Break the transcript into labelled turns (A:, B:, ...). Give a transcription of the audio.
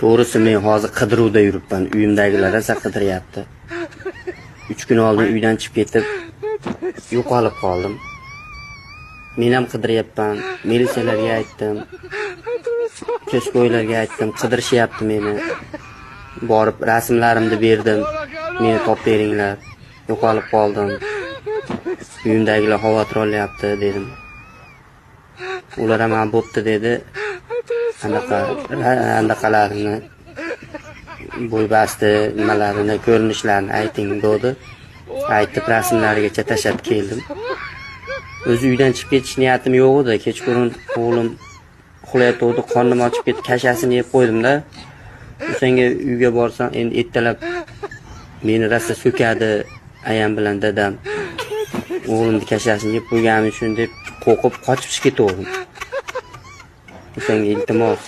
A: To'g'risi men hozir qidiruvda yuribman. Uyimdagilar esa qidiryapti. 3 kun oldin uydan chiqib ketib yo'qolib qoldim. Men ham qidiryapman. Militsiyalarga aytdim. Uchastkavoylarga aytdim, qidirishyapti meni. Borib rasmlarimni berdim. Meni topib beringlar. Yo'qolib qoldim. Uyimdagilar xavotir olyapti dedim. Ular ham bo'pti dedi. Anaqalarini bo'ybasti nimalarini ko'rinishlarini ayting dedi. Aytib rasmlarigacha tashab keldim. O'z uydan chiqib ketish niyatim yo'q edi. Kechqurun o'g'lim uxlayotgandi, qornim ochib ketib, kashasini yeb qo'ydim-da. O'shanga uyga borsam, endi ertalab meni rosa so'kadi ayam bilan dadam. O'g'limni kashasini yeb qo'yganim uchun deb qo'rqib qochib chiqib ketdim. O'shanga iltimos